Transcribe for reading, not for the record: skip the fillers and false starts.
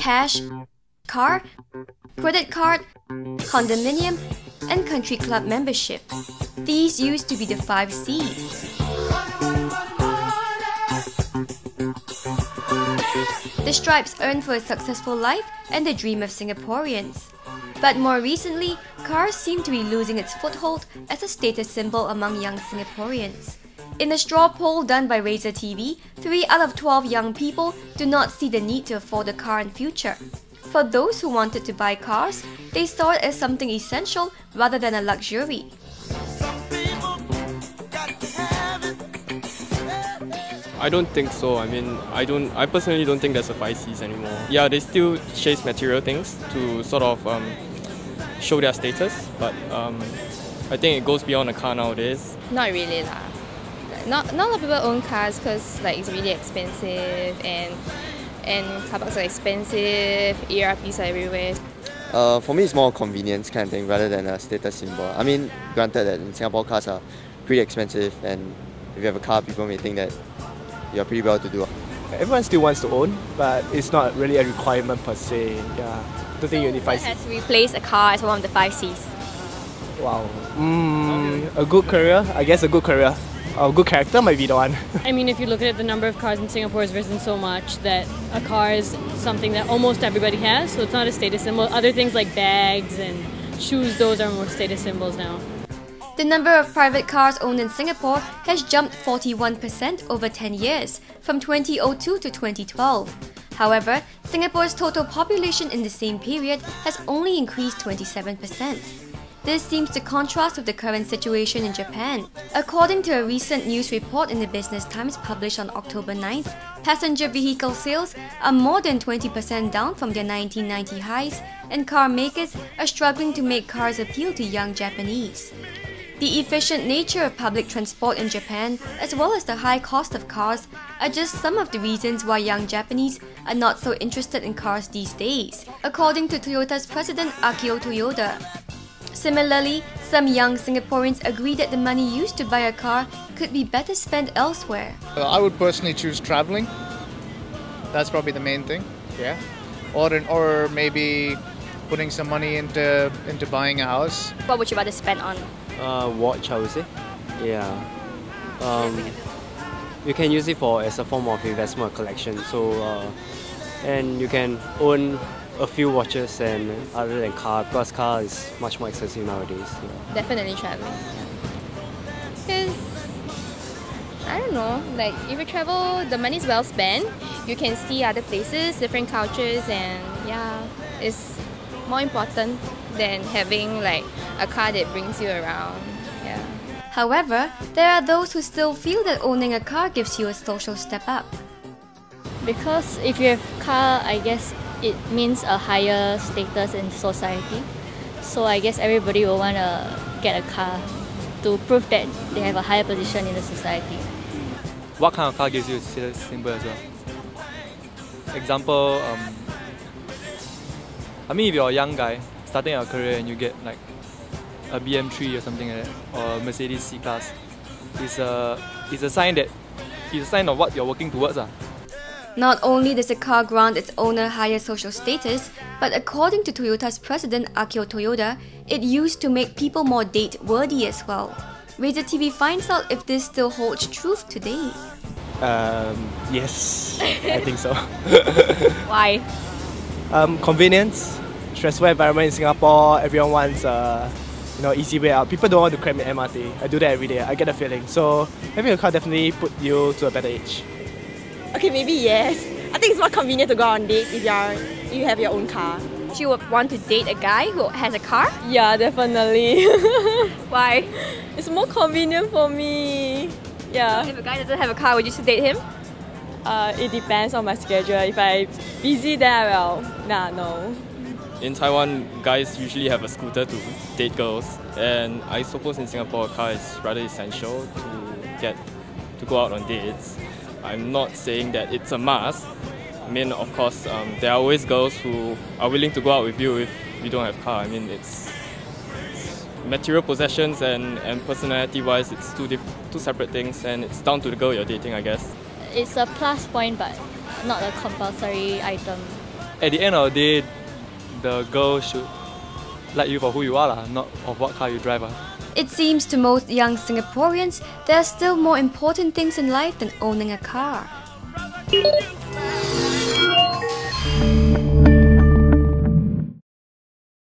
cash, car, credit card, condominium, and country club membership. These used to be the 5 C's. The stripes earned for a successful life and the dream of Singaporeans. But more recently, cars seem to be losing its foothold as a status symbol among young Singaporeans. In a straw poll done by Razer TV, 3 out of 12 young people do not see the need to afford a car in future. For those who wanted to buy cars, they saw it as something essential rather than a luxury. I don't think so. I personally don't think there's a 5 C's anymore. Yeah, they still chase material things to sort of show their status, but I think it goes beyond a car nowadays. Not really lah. Not a lot of people own cars because it's really expensive and car parks are expensive, ERPs are everywhere. For me, it's more convenience kind of thing rather than a status symbol. Granted that in Singapore cars are pretty expensive, and if you have a car, people may think that you're pretty well to do. Everyone still wants to own, but it's not really a requirement per se. Yeah, I don't think you need 5 C's. Has replaced a car as one of the 5 C's. Wow. A good career, I guess a good career. A good character might be the one. If you look at it, the number of cars in Singapore has risen so much that a car is something that almost everybody has, so it's not a status symbol. Other things like bags and shoes, those are more status symbols now. The number of private cars owned in Singapore has jumped 41% over 10 years, from 2002 to 2012. However, Singapore's total population in the same period has only increased 27%. This seems to contrast with the current situation in Japan. According to a recent news report in the Business Times published on October 9th, passenger vehicle sales are more than 20% down from their 1990 highs, and car makers are struggling to make cars appeal to young Japanese. The efficient nature of public transport in Japan, as well as the high cost of cars, are just some of the reasons why young Japanese are not so interested in cars these days, according to Toyota's president Akio Toyoda. Similarly, some young Singaporeans agree that the money used to buy a car could be better spent elsewhere. I would personally choose traveling. That's probably the main thing, yeah. Or maybe putting some money into buying a house. What would you rather spend on? Watch, I would say. Yeah. You can use it as a form of investment or collection. So, and you can own a few watches and other than car, because car is much more expensive nowadays. Yeah. Definitely traveling. Because I don't know, if you travel, the money's well spent. You can see other places, different cultures, and yeah, it's more important than having a car that brings you around. Yeah. However, there are those who still feel that owning a car gives you a social step up. Because if you have a car, I guess it means a higher status in society. So I guess everybody will want to get a car to prove that they have a higher position in the society. What kind of car gives you a status symbol as well? Example, if you're a young guy starting your career and you get a BM3 or something like that, or a Mercedes C-Class, it's a sign of what you're working towards. Not only does a car grant its owner higher social status, but according to Toyota's president Akio Toyoda, it used to make people more date-worthy as well. Razer TV finds out if this still holds truth today. Yes, I think so. Why? Convenience, stressful environment in Singapore, everyone wants easy way out. People don't want to cram in MRT. I do that every day, I get a feeling. So having a car definitely put you to a better age. Okay, maybe yes. I think it's more convenient to go on dates if you have your own car. She would want to date a guy who has a car? Yeah, definitely. Why? It's more convenient for me. Yeah. So if a guy doesn't have a car, would you still date him? It depends on my schedule. If I'm busy, then no. In Taiwan, guys usually have a scooter to date girls, and I suppose in Singapore a car is rather essential to go out on dates. I'm not saying that it's a must. Of course, there are always girls who are willing to go out with you if you don't have a car. It's material possessions and personality-wise, it's two separate things, and it's down to the girl you're dating, I guess. It's a plus point, but not a compulsory item. at the end of the day, the girl should like you for who you are, not of what car you drive. It seems to most young Singaporeans, there are still more important things in life than owning a car.